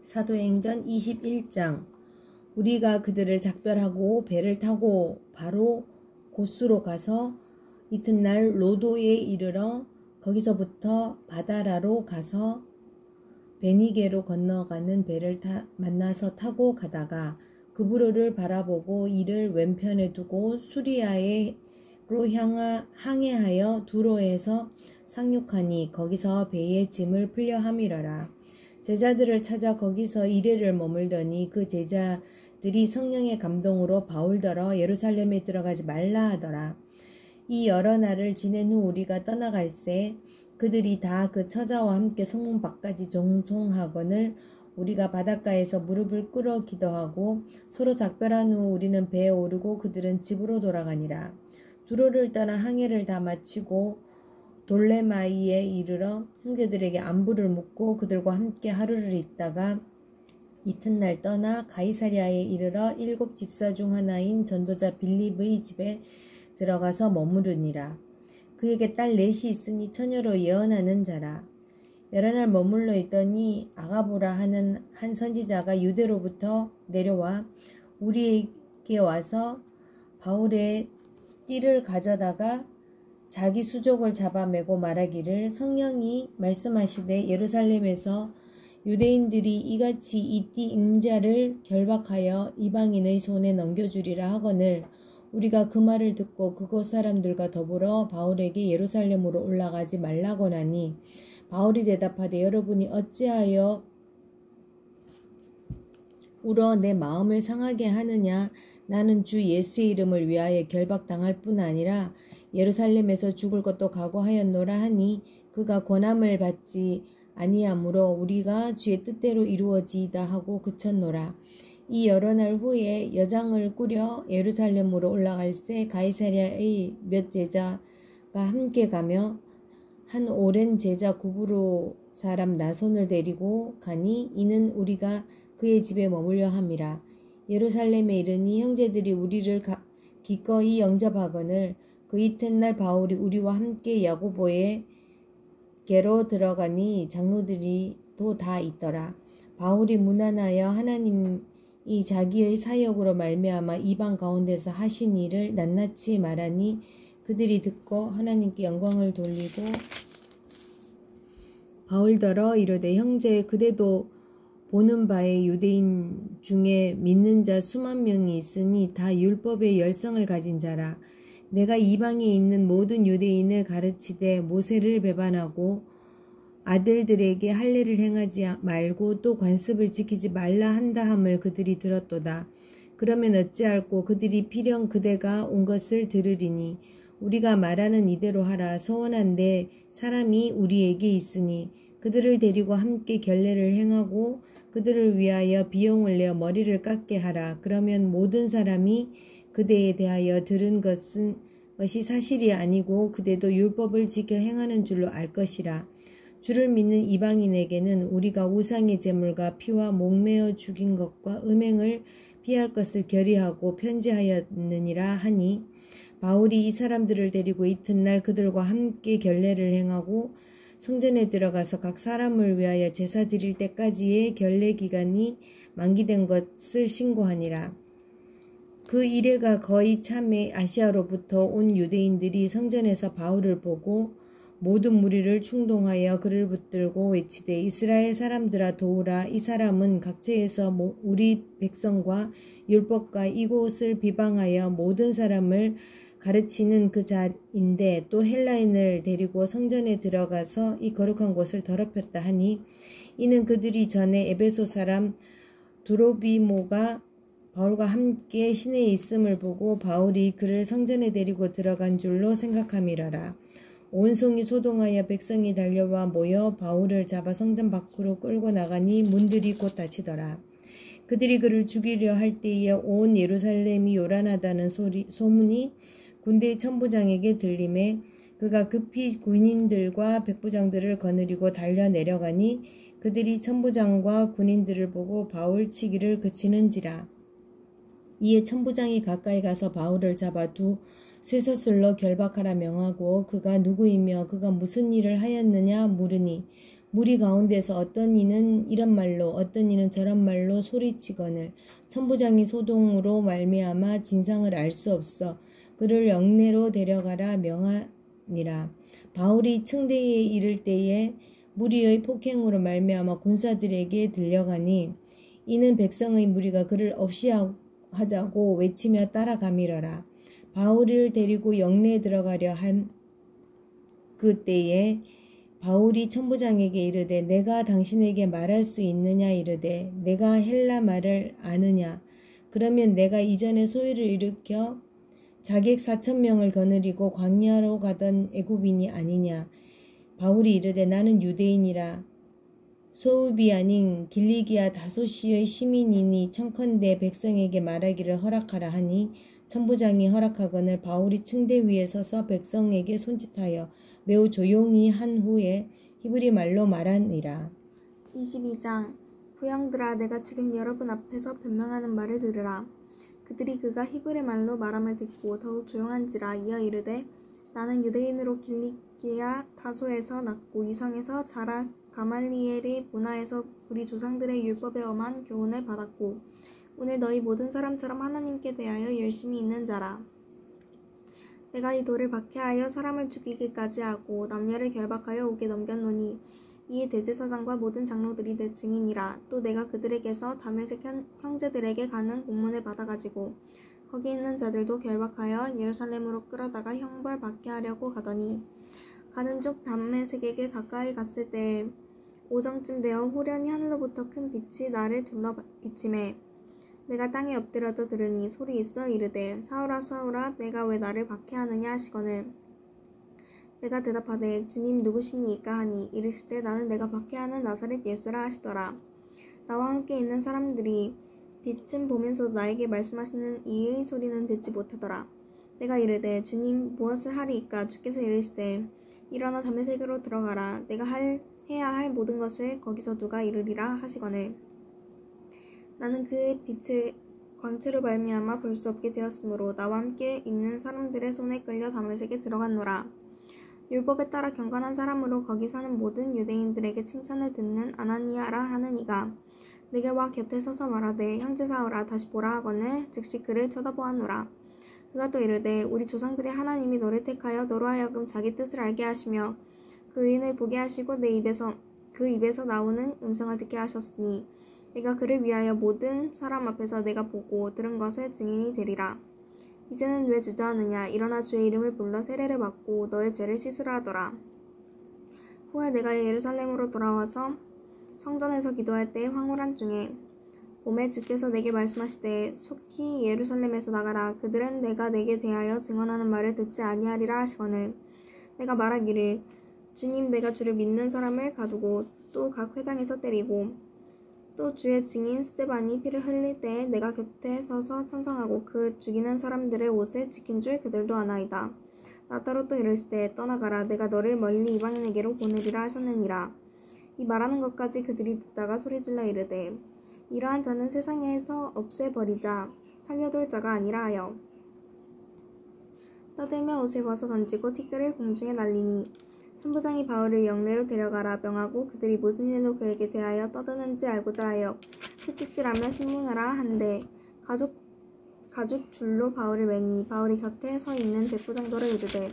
사도행전 21장. 우리가 그들을 작별하고 배를 타고 바로 고수로 가서 이튿날 로도에 이르러 거기서부터 바다라로 가서 베니게로 건너가는 배를 만나서 타고 가다가 그브로를 바라보고 이를 왼편에 두고 수리아로 항해하여 두로에서 상륙하니 거기서 배의 짐을 풀려 함이러라. 제자들을 찾아 거기서 이레를 머물더니 그 제자들이 성령의 감동으로 바울더러 예루살렘에 들어가지 말라 하더라. 이 여러 날을 지낸 후 우리가 떠나갈새 그들이 다 그 처자와 함께 성문 밖까지 종송하거늘 우리가 바닷가에서 무릎을 꿇어 기도하고 서로 작별한 후 우리는 배에 오르고 그들은 집으로 돌아가니라. 두로를 떠나 항해를 다 마치고 돌레마이에 이르러 형제들에게 안부를 묻고 그들과 함께 하루를 있다가 이튿날 떠나 가이사랴에 이르러 7 집사 중 하나인 전도자 빌립의 집에 들어가서 머무르니라. 그에게 딸 넷이 있으니 처녀로 예언하는 자라. 여러 날 머물러 있더니 아가보라 하는 한 선지자가 유대로부터 내려와 우리에게 와서 바울의 띠를 가져다가 자기 수족을 잡아매고 말하기를 성령이 말씀하시되 예루살렘에서 유대인들이 이같이 이 띠 임자를 결박하여 이방인의 손에 넘겨주리라 하거늘 우리가 그 말을 듣고 그곳 사람들과 더불어 바울에게 예루살렘으로 올라가지 말라고 하니 바울이 대답하되 여러분이 어찌하여 울어 내 마음을 상하게 하느냐. 나는 주 예수의 이름을 위하여 결박당할 뿐 아니라 예루살렘에서 죽을 것도 각오하였노라 하니 그가 권함을 받지 아니하므로 우리가 주의 뜻대로 이루어지이다 하고 그쳤노라. 이 여러 날 후에 여장을 꾸려 예루살렘으로 올라갈새 가이사랴의 몇 제자가 함께 가며 한 오랜 제자 구브로 사람 나손을 데리고 가니 이는 우리가 그의 집에 머물려 함이라. 예루살렘에 이르니 형제들이 우리를 기꺼이 영접하거늘 그 이튿날 바울이 우리와 함께 야고보에게로 들어가니 장로들이 또 다 있더라. 바울이 문안하여 하나님이 자기의 사역으로 말미암아 이방 가운데서 하신 일을 낱낱이 말하니 그들이 듣고 하나님께 영광을 돌리고 바울더러 이르되 형제 그대도 보는 바에 유대인 중에 믿는 자 수만 명이 있으니 다 율법의 열성을 가진 자라. 내가 이방에 있는 모든 유대인을 가르치되 모세를 배반하고 아들들에게 할례를 행하지 말고 또 관습을 지키지 말라 한다 함을 그들이 들었도다. 그러면 어찌할꼬 그들이 필연 그대가 온 것을 들으리니 우리가 말하는 이대로 하라. 서원한데 사람이 우리에게 있으니 그들을 데리고 함께 결례를 행하고 그들을 위하여 비용을 내어 머리를 깎게 하라. 그러면 모든 사람이 그대에 대하여 들은 것이 사실이 아니고 그대도 율법을 지켜 행하는 줄로 알 것이라. 주를 믿는 이방인에게는 우리가 우상의 제물과 피와 목매어 죽인 것과 음행을 피할 것을 결의하고 편지하였느니라 하니 바울이 이 사람들을 데리고 이튿날 그들과 함께 결례를 행하고 성전에 들어가서 각 사람을 위하여 제사 드릴 때까지의 결례 기간이 만기된 것을 신고하니라. 그 이래가 거의 참에 아시아로부터 온 유대인들이 성전에서 바울을 보고 모든 무리를 충동하여 그를 붙들고 외치되 이스라엘 사람들아 도우라. 이 사람은 각처에서 우리 백성과 율법과 이곳을 비방하여 모든 사람을 가르치는 그 자인데 또 헬라인을 데리고 성전에 들어가서 이 거룩한 곳을 더럽혔다 하니 이는 그들이 전에 에베소 사람 두로비모가 바울과 함께 시내에 있음을 보고 바울이 그를 성전에 데리고 들어간 줄로 생각함이라라. 온송이 소동하여 백성이 달려와 모여 바울을 잡아 성전 밖으로 끌고 나가니 문들이 곧 닫히더라. 그들이 그를 죽이려 할 때에 온 예루살렘이 요란하다는 소문이 군대의 천부장에게 들림에 그가 급히 군인들과 백부장들을 거느리고 달려 내려가니 그들이 천부장과 군인들을 보고 바울 치기를 그치는지라. 이에 천부장이 가까이 가서 바울을 잡아 두 쇠사슬로 결박하라 명하고 그가 누구이며 그가 무슨 일을 하였느냐 물으니 무리 가운데서 어떤 이는 이런 말로 어떤 이는 저런 말로 소리치거늘 천부장이 소동으로 말미암아 진상을 알 수 없어 그를 영내로 데려가라 명하니라. 바울이 층대에 이를 때에 무리의 폭행으로 말미암아 군사들에게 들려가니 이는 백성의 무리가 그를 없이 하자고 외치며 따라가미러라. 바울을 데리고 영내에 들어가려 한 그때에 바울이 천부장에게 이르되 내가 당신에게 말할 수 있느냐 이르되 내가 헬라 말을 아느냐 그러면 내가 이전에 소위를 일으켜 자객 4,000명을 거느리고 광야로 가던 애굽인이 아니냐. 바울이 이르되 나는 유대인이라 소읍이 아닌 길리기아 다소시의 시민이니 청컨대 백성에게 말하기를 허락하라 하니 천부장이 허락하거늘 바울이 층대 위에 서서 백성에게 손짓하여 매우 조용히 한 후에 히브리 말로 말하니라. 22장 부형들아 내가 지금 여러분 앞에서 변명하는 말을 들으라. 그들이 그가 히브리 말로 말함을 듣고 더욱 조용한지라. 이어 이르되 나는 유대인으로 길리기아 다소에서 났고 이 성에서 자라 가말리엘의 문화에서 우리 조상들의 율법에 엄한 교훈을 받았고 오늘 너희 모든 사람처럼 하나님께 대하여 열심히 있는 자라. 내가 이 돌을 박해하여 사람을 죽이기까지 하고 남녀를 결박하여 옥에 넘겼노니 이에 대제사장과 모든 장로들이 내 증인이라. 또 내가 그들에게서 다메섹 형제들에게 가는 공문을 받아가지고 거기 있는 자들도 결박하여 예루살렘으로 끌어다가 형벌 받게 하려고 가더니 가는 중 다메섹에게 가까이 갔을 때에 오정쯤 되어 호련히 하늘로부터 큰 빛이 나를 둘러 비치매 내가 땅에 엎드려져 들으니 소리 있어 이르되 사울아 사울아 내가 왜 나를 박해하느냐 하시거늘 내가 대답하되 주님 누구시니이까 하니 이르시되 나는 내가 박해하는 나사렛 예수라 하시더라. 나와 함께 있는 사람들이 빛은 보면서도 나에게 말씀하시는 이의 소리는 듣지 못하더라. 내가 이르되 주님 무엇을 하리이까. 주께서 이르시되 일어나 다메섹으로 들어가라. 내가 해야 할 모든 것을 거기서 누가 이르리라 하시거늘 나는 그의 빛의 광채로 말미암아 볼 수 없게 되었으므로 나와 함께 있는 사람들의 손에 끌려 다메섹에 들어갔노라. 율법에 따라 경건한 사람으로 거기 사는 모든 유대인들에게 칭찬을 듣는 아나니아라 하는 이가 내게 와 곁에 서서 말하되 형제 사울아 다시 보라 하거늘 즉시 그를 쳐다보았노라. 그가 또 이르되 우리 조상들의 하나님이 너를 택하여 너로 하여금 자기 뜻을 알게 하시며 그 의인을 보게 하시고 그 입에서 나오는 음성을 듣게 하셨으니 내가 그를 위하여 모든 사람 앞에서 내가 보고 들은 것의 증인이 되리라. 이제는 왜 주저하느냐. 일어나 주의 이름을 불러 세례를 받고 너의 죄를 씻으라 하더라. 후에 내가 예루살렘으로 돌아와서 성전에서 기도할 때 황홀한 중에 봄에 주께서 내게 말씀하시되 속히 예루살렘에서 나가라. 그들은 내가 내게 대하여 증언하는 말을 듣지 아니하리라 하시거늘 내가 말하기를 주님 내가 주를 믿는 사람을 가두고 또 각 회당에서 때리고 또 주의 증인 스데반이 피를 흘릴 때에 내가 곁에 서서 찬성하고 그 죽이는 사람들의 옷을 지킨 줄 그들도 아나이다. 나 따로 또 이르시되 떠나가라. 내가 너를 멀리 이방인에게로 보내리라 하셨느니라. 이 말하는 것까지 그들이 듣다가 소리질러 이르되 이러한 자는 세상에서 없애버리자 살려둘 자가 아니라 하여 떠들며 옷을 벗어 던지고 티끌을 공중에 날리니 천부장이 바울을 영내로 데려가라 명하고 그들이 무슨 일로 그에게 대하여 떠드는지 알고자 하여 채찍질하며 신문하라 한데 가죽 줄로 바울을 매니 바울이 곁에 서 있는 백부장도를 이르되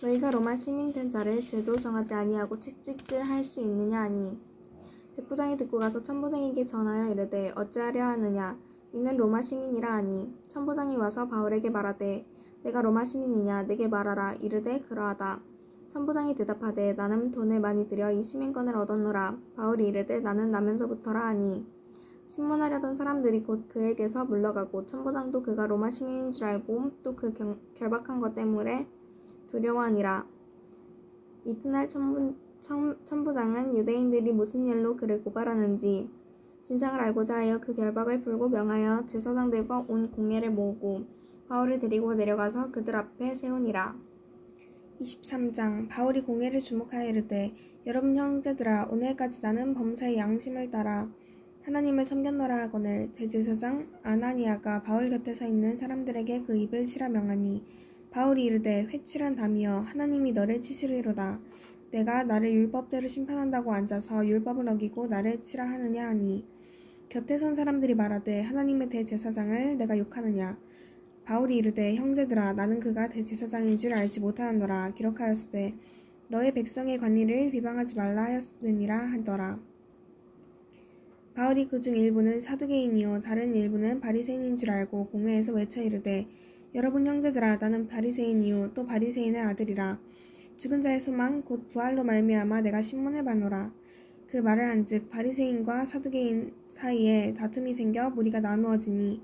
너희가 로마 시민 된 자를 죄도 정하지 아니하고 채찍질할 수 있느냐 하니 백부장이 듣고 가서 천부장에게 전하여 이르되 어찌하려 하느냐 이는 로마 시민이라 하니 천부장이 와서 바울에게 말하되 내가 로마 시민이냐 내게 말하라. 이르되 그러하다. 천부장이 대답하되 나는 돈을 많이 들여 이 시민권을 얻었노라. 바울이 이르되 나는 나면서부터라 하니 신문하려던 사람들이 곧 그에게서 물러가고 천부장도 그가 로마 시민인 줄 알고 또 그 결박한 것 때문에 두려워하니라. 이튿날 천부장은 유대인들이 무슨 일로 그를 고발하는지 진상을 알고자 하여 그 결박을 풀고 명하여 제사장들과 온 공회를 모으고 바울을 데리고 내려가서 그들 앞에 세우니라. 23장 바울이 공회를 주목하여 이르되 여러분 형제들아 오늘까지 나는 범사의 양심을 따라 하나님을 섬겼노라 하거늘 대제사장 아나니아가 바울 곁에 서 있는 사람들에게 그 입을 치라 명하니 바울이 이르되 회칠한 담이여 하나님이 너를 치시리로다. 내가 나를 율법대로 심판한다고 앉아서 율법을 어기고 나를 치라 하느냐 하니 곁에 선 사람들이 말하되 하나님의 대제사장을 내가 욕하느냐. 바울이 이르되 형제들아 나는 그가 대제사장인 줄 알지 못하였노라. 기록하였으되 너의 백성의 관리를 비방하지 말라 하였느니라 하더라. 바울이 그중 일부는 사두개인이요 다른 일부는 바리새인인 줄 알고 공회에서 외쳐 이르되 여러분 형제들아 나는 바리새인이요 또 바리새인의 아들이라. 죽은 자의 소망 곧 부활로 말미암아 내가 신문해봤노라. 그 말을 한즉 바리새인과 사두개인 사이에 다툼이 생겨 무리가 나누어지니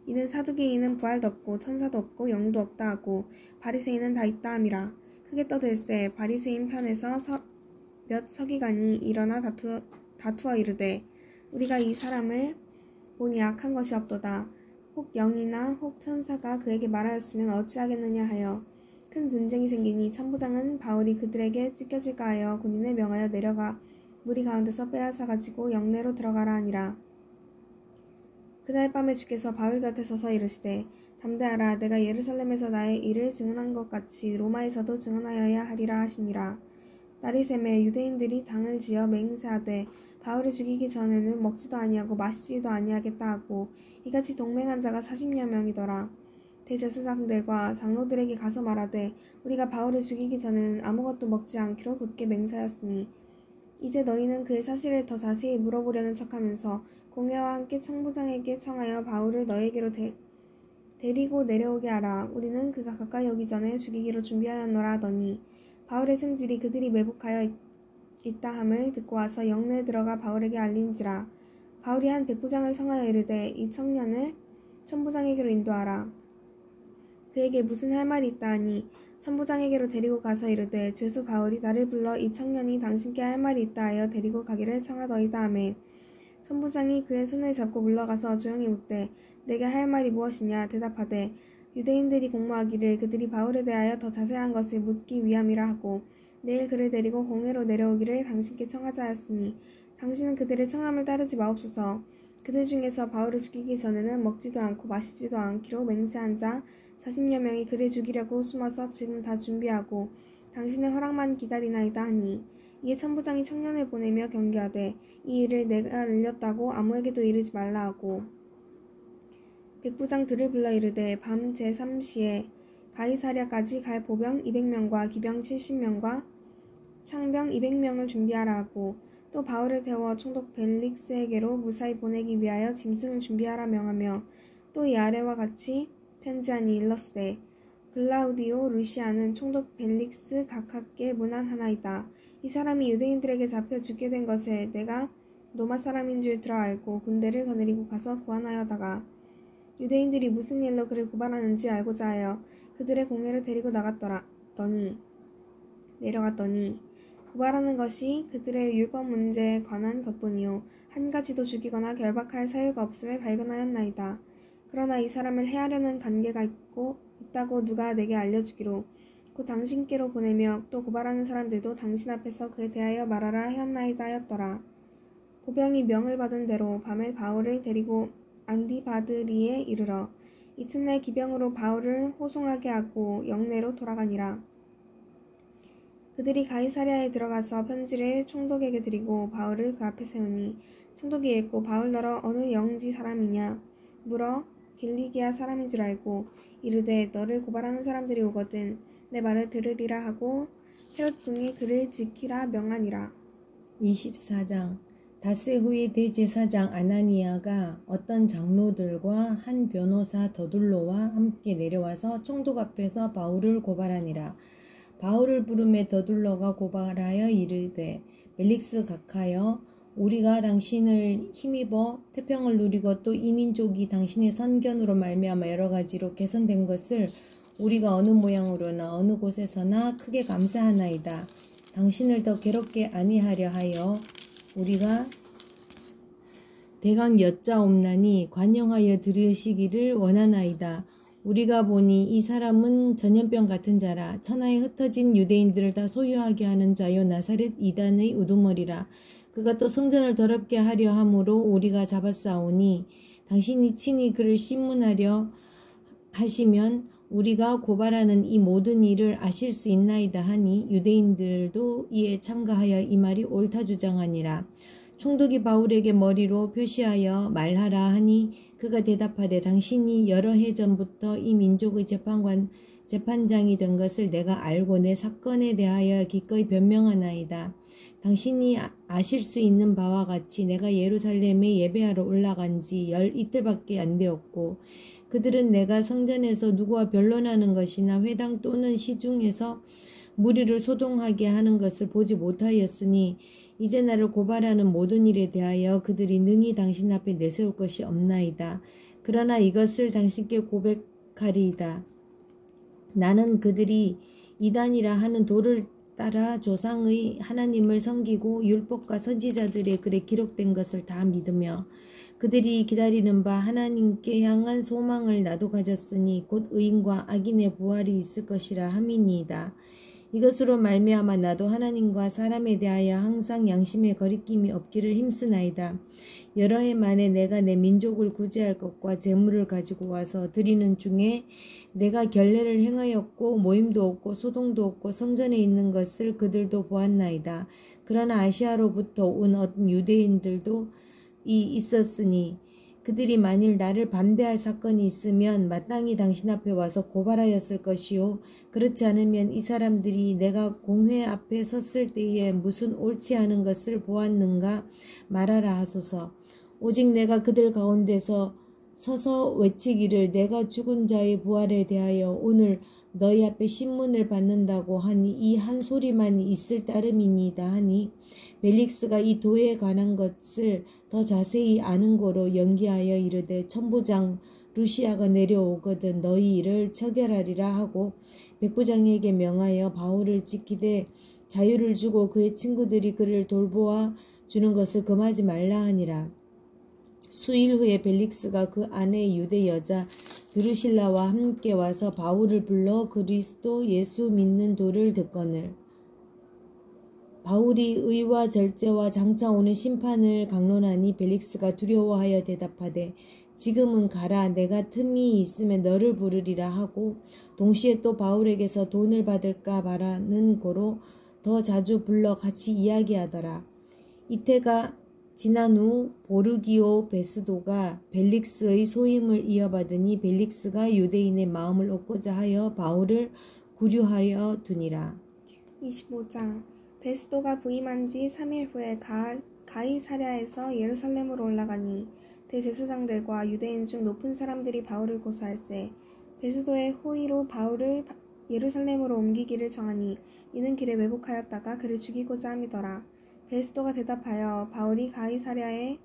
이는 사두개인은 부활도 없고 천사도 없고 영도 없다 하고 바리새인은 다 있다 함이라. 크게 떠들세 바리새인 편에서 몇 서기관이 일어나 다투어 이르되 우리가 이 사람을 보니 악한 것이 없도다. 혹 영이나 혹 천사가 그에게 말하였으면 어찌하겠느냐 하여 큰 분쟁이 생기니 천부장은 바울이 그들에게 찢겨질까 하여 군인을 명하여 내려가 무리 가운데서 빼앗아 가지고 영내로 들어가라 하니라. 그날 밤에 주께서 바울 곁에 서서 이르시되 담대하라. 내가 예루살렘에서 나의 일을 증언한 것 같이 로마에서도 증언하여야 하리라 하시니라. 날이 새매 유대인들이 당을 지어 맹세하되 바울을 죽이기 전에는 먹지도 아니하고 마시지도 아니하겠다 하고 이같이 동맹한 자가 40여 명이더라. 대제사장들과 장로들에게 가서 말하되 우리가 바울을 죽이기 전에는 아무것도 먹지 않기로 굳게 맹세하였으니 이제 너희는 그의 사실을 더 자세히 물어보려는 척하면서 공회와 함께 청부장에게 청하여 바울을 너에게로 데리고 내려오게 하라. 우리는 그가 가까이 오기 전에 죽이기로 준비하였노라 하더니 바울의 승질이 그들이 매복하여 있다 함을 듣고 와서 영내에 들어가 바울에게 알린지라. 바울이 한 백부장을 청하여 이르되 이 청년을 천부장에게로 인도하라. 그에게 무슨 할 말이 있다 하니 천부장에게로 데리고 가서 이르되 죄수 바울이 나를 불러 이 청년이 당신께 할 말이 있다 하여 데리고 가기를 청하더이다 하매 천부장이 그의 손을 잡고 물러가서 조용히 묻되 내게 할 말이 무엇이냐. 대답하되 유대인들이 공모하기를 그들이 바울에 대하여 더 자세한 것을 묻기 위함이라 하고 내일 그를 데리고 공회로 내려오기를 당신께 청하자 하였으니 당신은 그들의 청함을 따르지 마옵소서. 그들 중에서 바울을 죽이기 전에는 먹지도 않고 마시지도 않기로 맹세한 자 40여 명이 그를 죽이려고 숨어서 지금 다 준비하고 당신의 허락만 기다리나이다 하니 이에 천부장이 청년을 보내며 경계하되 이 일을 내가 알렸다고 아무에게도 이르지 말라 하고 백부장 둘을 불러 이르되 밤 제3시에 가이사랴까지 갈 보병 200명과 기병 70명과 창병 200명을 준비하라 하고 또 바울을 태워 총독 벨릭스에게로 무사히 보내기 위하여 짐승을 준비하라 명하며 또 이 아래와 같이 편지하니 일렀으되 글라우디오 루시아는 총독 벨릭스 각하께 문안하나이다. 이 사람이 유대인들에게 잡혀 죽게 된 것을 내가 로마 사람인 줄 들어 알고 군대를 거느리고 가서 구원하여다가 유대인들이 무슨 일로 그를 고발하는지 알고자 하여 그들의 공회를 데리고 내려갔더니 고발하는 것이 그들의 율법 문제에 관한 것뿐이요 한 가지도 죽이거나 결박할 사유가 없음을 발견하였나이다. 그러나 이 사람을 해하려는 관계가 있다고 누가 내게 알려주기로 곧 당신께로 보내며 또 고발하는 사람들도 당신 앞에서 그에 대하여 말하라 하였나이다 하였더라. 보병이 명을 받은 대로 밤에 바울을 데리고 안디바드리에 이르러 이튿날 기병으로 바울을 호송하게 하고 영내로 돌아가니라. 그들이 가이사랴에 들어가서 편지를 총독에게 드리고 바울을 그 앞에 세우니 총독이 읽고 바울 너러 어느 영지 사람이냐 물어 길리기아 사람인 줄 알고 이르되 너를 고발하는 사람들이 오거든 내 말을 들으리라 하고 헤롯 궁이 그를 지키라 명하니라. 24장 닷새 후에 대제사장 아나니아가 어떤 장로들과 한 변호사 더둘로와 함께 내려와서 총독 앞에서 바울을 고발하니라. 바울을 부르매 더둘로가 고발하여 이르되 벨릭스 각하여 우리가 당신을 힘입어 태평을 누리고 또 이 민족이 당신의 선견으로 말미암아 여러 가지로 개선된 것을 우리가 어느 모양으로나 어느 곳에서나 크게 감사하나이다. 당신을 더 괴롭게 아니하려 하여 우리가 대강 여짜옵나니 관용하여 들으시기를 원하나이다. 우리가 보니 이 사람은 전염병 같은 자라. 천하에 흩어진 유대인들을 다 소유하게 하는 자요 나사렛 이단의 우두머리라. 그가 또 성전을 더럽게 하려 함으로 우리가 잡았사오니 당신이 친히 그를 신문하려 하시면 우리가 고발하는 이 모든 일을 아실 수 있나이다 하니 유대인들도 이에 참가하여 이 말이 옳다 주장하니라. 총독이 바울에게 머리로 표시하여 말하라 하니 그가 대답하되 당신이 여러 해 전부터 이 민족의 재판장이 된 것을 내가 알고 내 사건에 대하여 기꺼이 변명하나이다. 당신이 아실 수 있는 바와 같이 내가 예루살렘에 예배하러 올라간 지 이틀밖에 안 되었고 그들은 내가 성전에서 누구와 변론하는 것이나 회당 또는 시중에서 무리를 소동하게 하는 것을 보지 못하였으니 이제 나를 고발하는 모든 일에 대하여 그들이 능히 당신 앞에 내세울 것이 없나이다. 그러나 이것을 당신께 고백하리이다. 나는 그들이 이단이라 하는 도를 따라 조상의 하나님을 섬기고 율법과 선지자들의 글에 기록된 것을 다 믿으며 그들이 기다리는 바 하나님께 향한 소망을 나도 가졌으니 곧 의인과 악인의 부활이 있을 것이라 함이니이다. 이것으로 말미암아 나도 하나님과 사람에 대하여 항상 양심의 거리낌이 없기를 힘쓰나이다. 여러 해 만에 내가 내 민족을 구제할 것과 재물을 가지고 와서 드리는 중에 내가 결례를 행하였고 모임도 없고 소동도 없고 성전에 있는 것을 그들도 보았나이다. 그러나 아시아로부터 온 어떤 유대인들도 있었으니 그들이 만일 나를 반대할 사건이 있으면 마땅히 당신 앞에 와서 고발하였을 것이요 그렇지 않으면 이 사람들이 내가 공회 앞에 섰을 때에 무슨 옳지 않은 것을 보았는가 말하라 하소서. 오직 내가 그들 가운데서 서서 외치기를 내가 죽은 자의 부활에 대하여 오늘 너희 앞에 신문을 받는다고 하니 이 한 소리만 있을 따름이니이다 하니 벨릭스가 이 도에 관한 것을 더 자세히 아는 거로 연기하여 이르되 천부장 루시아가 내려오거든 너희 일을 처결하리라 하고 백부장에게 명하여 바울을 지키되 자유를 주고 그의 친구들이 그를 돌보아 주는 것을 금하지 말라 하니라. 수일 후에 벨릭스가 그 아내 유대 여자 드루실라와 함께 와서 바울을 불러 그리스도 예수 믿는 도를 듣거늘 바울이 의와 절제와 장차 오는 심판을 강론하니 벨릭스가 두려워하여 대답하되 지금은 가라 내가 틈이 있으면 너를 부르리라 하고 동시에 또 바울에게서 돈을 받을까 바라는 고로 더 자주 불러 같이 이야기하더라. 이태가 지난 후 보르기오 베스도가 벨릭스의 소임을 이어받으니 벨릭스가 유대인의 마음을 얻고자 하여 바울을 구류하여 두니라. 25장 베스도가 부임한 지 3일 후에 가이사랴에서 예루살렘으로 올라가니 대제사장들과 유대인 중 높은 사람들이 바울을 고소할세 베스도의 호의로 바울을 예루살렘으로 옮기기를 정하니 이는 길에 왜곡하였다가 그를 죽이고자 함이더라. 베스도가 대답하여 바울이 가이사랴에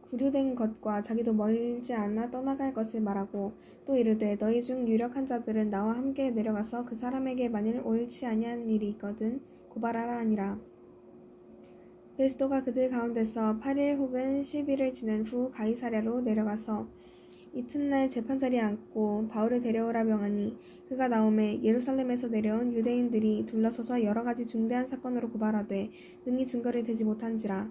구류된 것과 자기도 멀지 않아 떠나갈 것을 말하고 또 이르되 너희 중 유력한 자들은 나와 함께 내려가서 그 사람에게 만일 옳지 아니한 일이 있거든 고발하라 하니라. 베스도가 그들 가운데서 8일 혹은 10일을 지낸 후 가이사랴로 내려가서 이튿날 재판자리에 앉고 바울을 데려오라 명하니 그가 나오매 예루살렘에서 내려온 유대인들이 둘러서서 여러 가지 중대한 사건으로 고발하되 능히 증거를 대지 못한지라.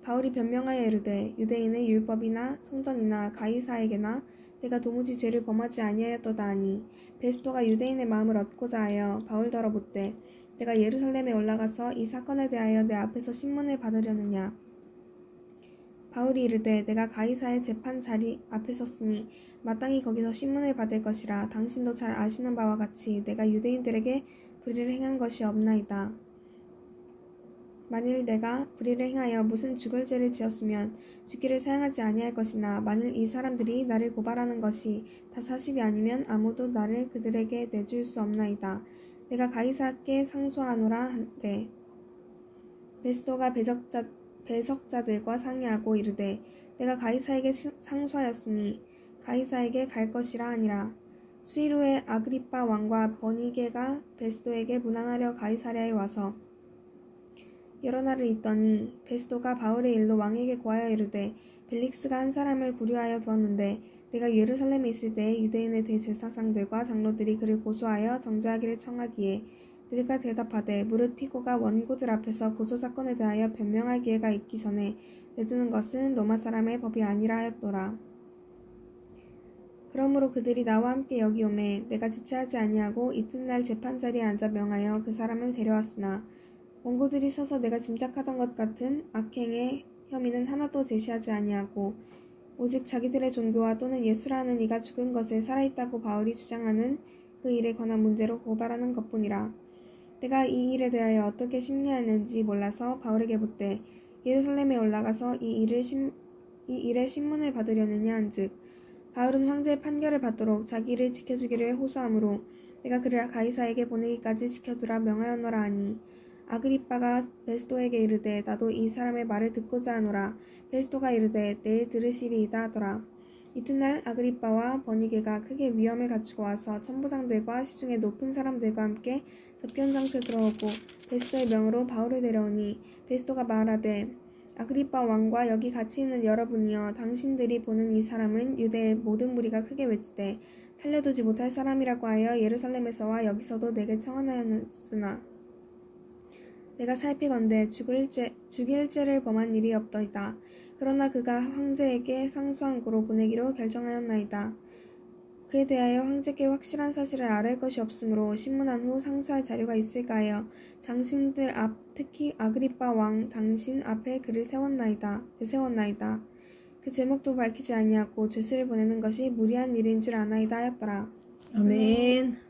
바울이 변명하여 이르되 유대인의 율법이나 성전이나 가이사에게나 내가 도무지 죄를 범하지 아니하였도다 하니 베스도가 유대인의 마음을 얻고자 하여 바울더러 묻되 내가 예루살렘에 올라가서 이 사건에 대하여 내 앞에서 신문을 받으려느냐. 바울이 이르되 내가 가이사의 재판 자리 앞에 섰으니 마땅히 거기서 신문을 받을 것이라. 당신도 잘 아시는 바와 같이 내가 유대인들에게 불의를 행한 것이 없나이다. 만일 내가 불의를 행하여 무슨 죽을 죄를 지었으면 죽기를 사용하지 아니할 것이나 만일 이 사람들이 나를 고발하는 것이 다 사실이 아니면 아무도 나를 그들에게 내줄 수 없나이다. 내가 가이사께 상소하노라 한데 베스도가 배석자들과 상의하고 이르되 내가 가이사에게 상소하였으니 가이사에게 갈 것이라 하니라. 수일 후에 아그리빠 왕과 버니게가 베스도에게 문안하려 가이사랴에 와서 여러 날을 있더니 베스도가 바울의 일로 왕에게 고하여 이르되 벨릭스가 한 사람을 구류하여 두었는데 내가 예루살렘에 있을 때 유대인의 대제사장들과 장로들이 그를 고소하여 정죄하기를 청하기에 그가 대답하되 무릇 피고가 원고들 앞에서 고소사건에 대하여 변명할 기회가 있기 전에 내두는 것은 로마 사람의 법이 아니라 하였노라. 그러므로 그들이 나와 함께 여기 오매 내가 지체하지 아니하고 이튿날 재판자리에 앉아 명하여 그 사람을 데려왔으나 원고들이 서서 내가 짐작하던 것 같은 악행의 혐의는 하나도 제시하지 아니하고 오직 자기들의 종교와 또는 예수라는 이가 죽은 것을 살아있다고 바울이 주장하는 그 일에 관한 문제로 고발하는 것뿐이라. 내가 이 일에 대하여 어떻게 심리하는지 몰라서 바울에게 묻되 예루살렘에 올라가서 이 일의 신문을 받으려느냐 한즉 바울은 황제의 판결을 받도록 자기를 지켜주기를 호소하므로 내가 그를 가이사에게 보내기까지 지켜두라 명하였노라 하니 아그리빠가 베스도에게 이르되 나도 이 사람의 말을 듣고자 하노라. 베스도가 이르되 내일 들으시리이다 하더라. 이튿날 아그리빠와 버니게가 크게 위험을 갖추고 와서 천부장들과 시중의 높은 사람들과 함께 접견 장소에 들어오고 베스도의 명으로 바울을 데려오니 베스도가 말하되 아그리빠 왕과 여기 같이 있는 여러분이여 당신들이 보는 이 사람은 유대의 모든 무리가 크게 외치되 살려두지 못할 사람이라고 하여 예루살렘에서와 여기서도 내게 청하였으나 내가 살피건대 죽일 죄를 범한 일이 없더이다. 그러나 그가 황제에게 상소한 고로 보내기로 결정하였나이다. 그에 대하여 황제께 확실한 사실을 알을 것이 없으므로 신문한 후 상소할 자료가 있을까 하여 장신들 앞 특히 아그리빠 왕 당신 앞에 그를 내세웠나이다. 그 제목도 밝히지 아니하고 죄수를 보내는 것이 무리한 일인 줄 아나이다 하였더라. 아멘.